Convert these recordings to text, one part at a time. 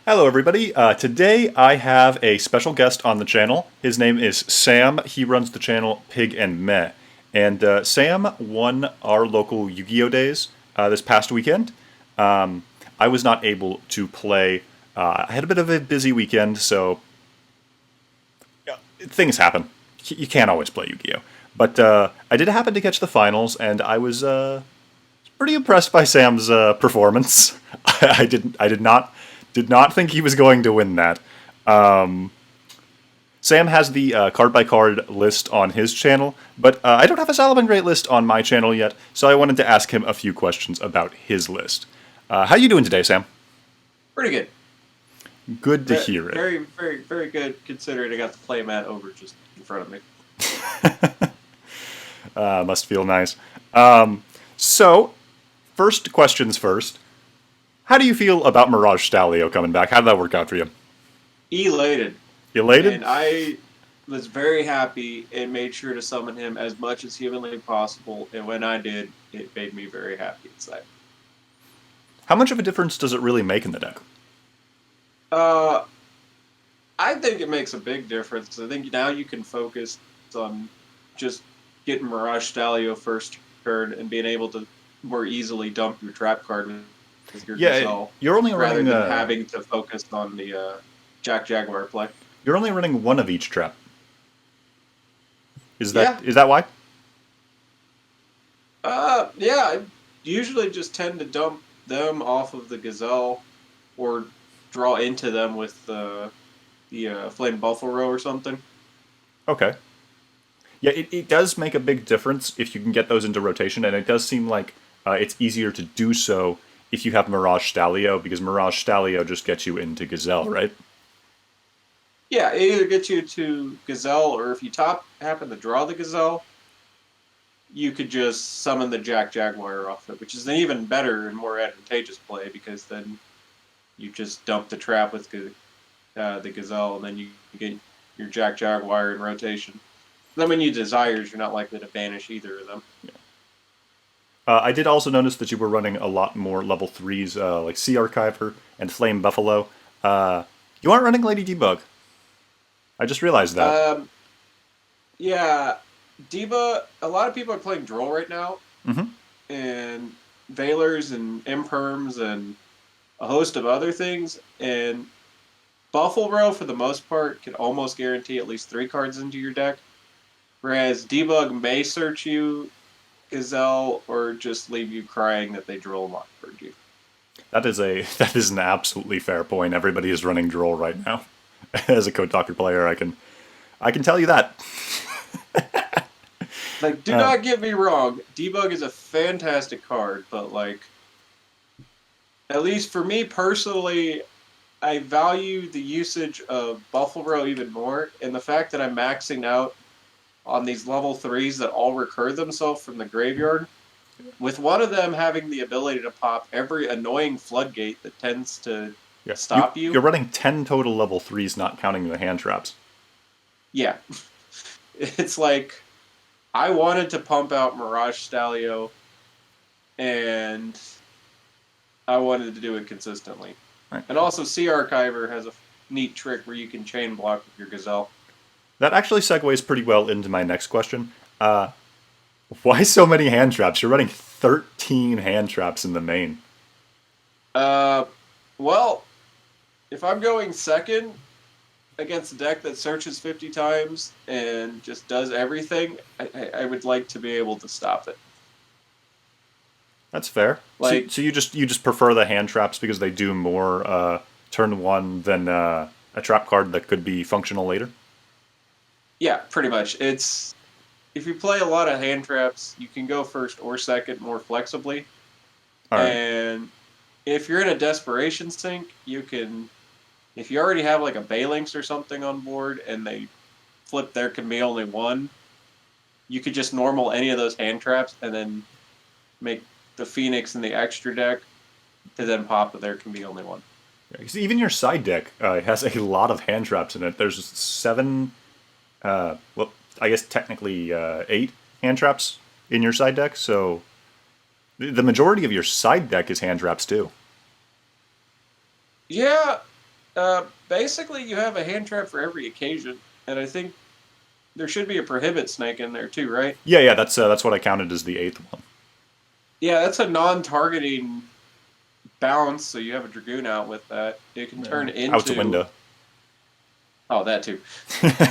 Hello, everybody. Today I have a special guest on the channel. His name is Sam. He runs the channel Pig and Meh. And Sam won our local Yu-Gi-Oh days this past weekend. I was not able to play. I had a bit of a busy weekend, so things happen. You can't always play Yu-Gi-Oh. But I did happen to catch the finals, and I was pretty impressed by Sam's performance. I did not think he was going to win that. Sam has the card-by-card list on his channel, but I don't have a Salamangreat list on my channel yet, so I wanted to ask him a few questions about his list. How you doing today, Sam? Pretty good. Good to hear it. Very, very, very good, considering I got the playmat over just in front of me. Must feel nice. So, first questions first. How do you feel about Mirage Stalio coming back? How did that work out for you? Elated. Elated? And I was very happy and made sure to summon him as much as humanly possible. And when I did, it made me very happy inside. How much of a difference does it really make in the deck? I think it makes a big difference. I think now you can focus on just getting Mirage Stalio first turn and being able to more easily dump your trap card with your Gazelle, you're only rather running than having to focus on the Jack Jaguar play. You're only running one of each trap. Is that Yeah. is that why? Yeah, I usually just tend to dump them off of the Gazelle or draw into them with the Flame Buffalo or something. Okay. Yeah, it does make a big difference if you can get those into rotation, and it does seem like it's easier to do so if you have Mirage Stalio, because Mirage Stalio just gets you into Gazelle, right? Yeah, it either gets you to Gazelle, or if you happen to draw the Gazelle, you could just summon the Jack Jaguar off it, which is an even better and more advantageous play, because then you just dump the trap with the Gazelle, and then you get your Jack Jaguar in rotation. Then when you desires, you're not likely to banish either of them. Yeah. I did also notice that you were running a lot more level 3s, like Sea Archiver and Flame Buffalo. You aren't running Lady Debug. I just realized that. Yeah, Diva, a lot of people are playing Droll right now, and Veilers and Imperms and a host of other things, and Buffalo, for the most part, can almost guarantee at least 3 cards into your deck, whereas Debug may search you Gazelle or just leave you crying that they Droll Mockbird you. That is an absolutely fair point. Everybody is running Droll right now. As a Code Talker player, I can tell you that. Like, do not get me wrong, Debug is a fantastic card, but like, at least for me personally, I value the usage of Buffalo even more, and the fact that I'm maxing out on these level 3s that all recur themselves from the graveyard, with one of them having the ability to pop every annoying floodgate that tends to stop you. You're running 10 total level 3s, not counting the hand traps. Yeah. It's like, I wanted to pump out Mirage Stalio, and I wanted to do it consistently. Right. And also, Sea Archiver has a neat trick where you can chain block with your Gazelle. That actually segues pretty well into my next question. Why so many hand traps? You're running 13 hand traps in the main. Well, if I'm going second against a deck that searches 50 times and just does everything, I would like to be able to stop it. That's fair. Like, so you just prefer the hand traps because they do more turn 1 than a trap card that could be functional later? Yeah, pretty much. If you play a lot of hand traps, you can go first or second more flexibly. All right. And if you're in a desperation sink, you can, if you already have like a Balinx or something on board and they flip there can be only one, you could just normal any of those hand traps and then make the Phoenix in the extra deck to then pop that there can be only one. Yeah, because even your side deck has a lot of hand traps in it. There's 7... well, I guess technically 8 hand traps in your side deck, so the majority of your side deck is hand traps too. Yeah, Basically, you have a hand trap for every occasion, and I think there should be a prohibit snake in there too, right? Yeah, yeah, that's what I counted as the eighth one. Yeah, that's a non-targeting bounce, so you have a dragoon out with that. It can turn Out the into window. that too.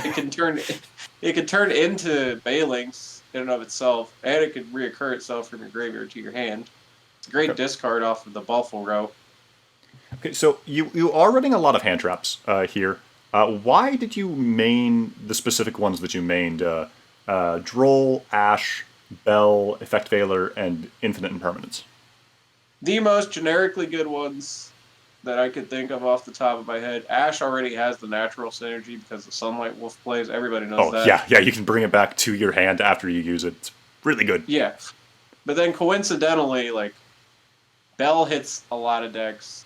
It can turn it can turn into Balinks in and of itself, and it can reoccur itself from your graveyard to your hand. It's a Okay. great discard off of the Buffalo row. Okay, so you are running a lot of hand traps here. Why did you main the specific ones that you mained? Droll, Ash, Bell, Effect Veiler, and Infinite Impermanence. The most generically good ones that I could think of off the top of my head. Ash already has the natural synergy because the Sunlight Wolf plays. Everybody knows Oh that. yeah, yeah, you can bring it back to your hand after you use it. It's really good. Yeah. But then coincidentally, like Bell hits a lot of decks,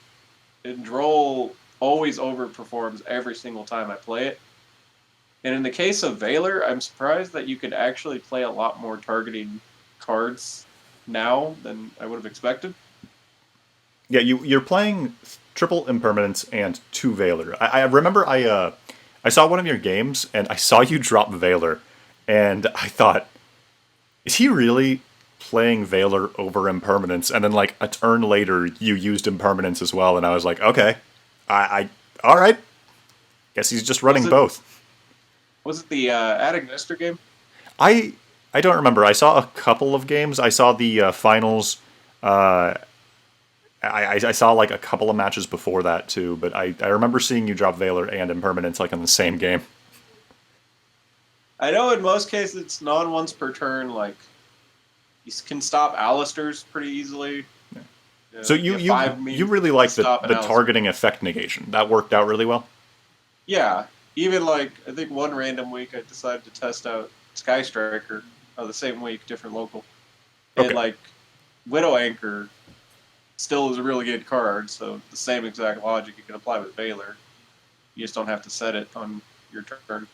and Droll always overperforms every single time I play it. And in the case of Veiler, I'm surprised that you could actually play a lot more targeting cards now than I would have expected. Yeah, you're playing triple Impermanence and two Veiler. I remember I saw one of your games and I saw you drop Veiler, and I thought, is he really playing Veiler over Impermanence? And then like a turn later, you used Impermanence as well, and I was like, okay, I all right. Guess he's just Was running it both. was it the Adagnister game? I I don't remember. I saw a couple of games. I saw the finals. Uh, I saw like a couple of matches before that too, but I remember seeing you drop Valor and Impermanence like in the same game. I know in most cases it's non once per turn. Like you can stop Alistairs pretty easily. So You have five you means really to like stop an the Alistair. targeting effect negation. That worked out really well. Yeah, even like I think one random week I decided to test out Sky Striker the same week, different local, and Okay. like Widow Anchor still is a really good card. So the same exact logic you can apply with Valor. You just don't have to set it on your turn.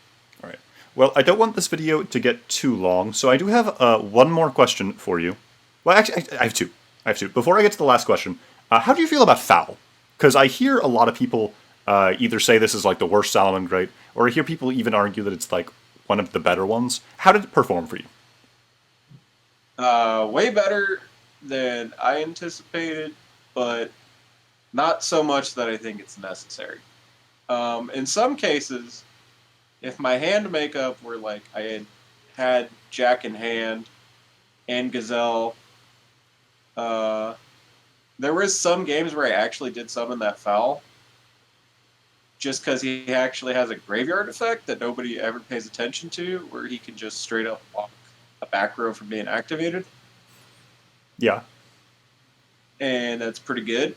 All right. Well, I don't want this video to get too long, so I do have one more question for you. Well, actually, I have two. I have two. Before I get to the last question, how do you feel about Foul? Because I hear a lot of people either say this is like the worst Salamangreat, or I hear people even argue that it's like one of the better ones. How did it perform for you? Way better than I anticipated, but not so much that I think it's necessary. In some cases, if my hand makeup were like I had Jack in hand and Gazelle, uh, there was some games where I actually did summon that foul just because he actually has a graveyard effect that nobody ever pays attention to, where he can just straight up block a back row from being activated, Yeah, and that's pretty good,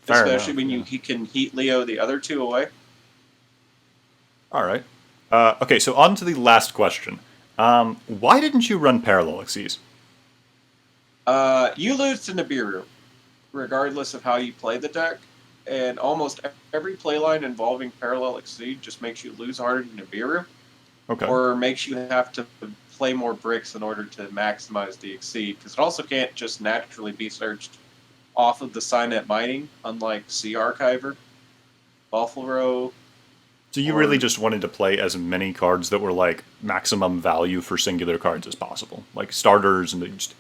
fair especially enough. when Yeah. he can heat Leo the other two away. All right. Okay, so on to the last question. Why didn't you run Parallel Exceeds? You lose to Nibiru, regardless of how you play the deck, and almost every playline involving Parallel Exceed just makes you lose harder than Nibiru, Okay. or makes you have to play more bricks in order to maximize the Exceed, because it also can't just naturally be searched off of the Signet Mining, unlike Sea Archiver, Buffalo, So you really or just wanted to play as many cards that were like maximum value for singular cards as possible, like starters, and you just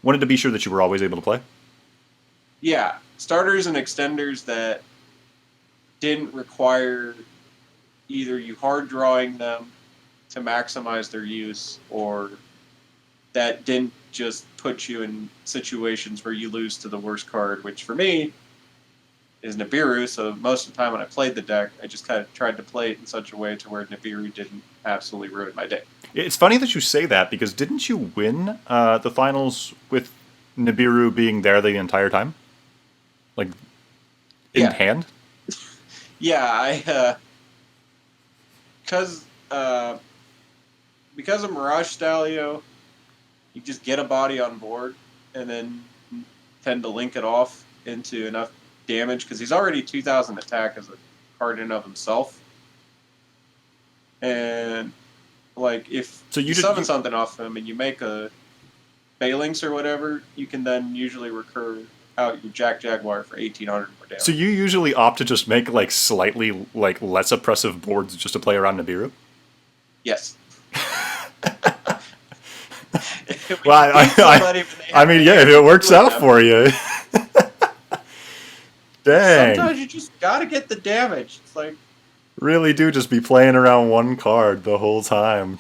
wanted to be sure that you were always able to play. yeah, starters and extenders that didn't require either you hard drawing them to maximize their use, or that didn't just put you in situations where you lose to the worst card, which for me is Nibiru. So most of the time when I played the deck, I just kind of tried to play it in such a way to where Nibiru didn't absolutely ruin my day. It's funny that you say that because didn't you win the finals with Nibiru being there the entire time, like in Yeah, hand? yeah, because uh, because of Mirage Stalio, you just get a body on board and then tend to link it off into enough damage because he's already 2,000 attack as a card in and of himself. And like if So you you did summon you something off him and you make a Phalanx or whatever, you can then usually recur out your Jack Jaguar for 1800 more damage. So you usually opt to just make like slightly like less oppressive boards just to play around Nibiru? Yes. Well, I mean, yeah, if it works out for you. Dang. Sometimes you just gotta get the damage. It's like, really do just be playing around one card the whole time.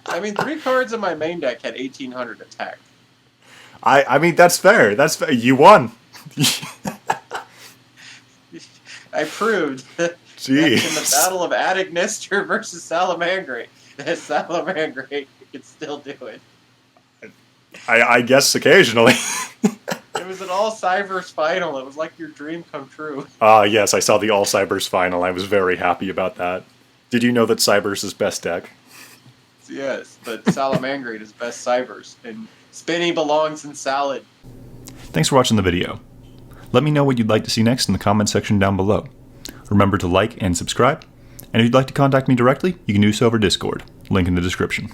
I mean, 3 cards in my main deck had 1800 attack. I mean, that's fair. That's fair. You won. I proved that in the Battle of Adignister versus Salamangreat, that Salamangreat could still do it. I guess occasionally. It was an all-Cybers final. It was like your dream come true. Yes, I saw the All Cybers final. I was very happy about that. Did you know that Cybers is best deck? Yes, but Salamangreat is best Cybers, and Spinny belongs in Salad. Thanks for watching the video. Let me know what you'd like to see next in the comment section down below. Remember to like and subscribe, and if you'd like to contact me directly, you can do so over Discord, link in the description.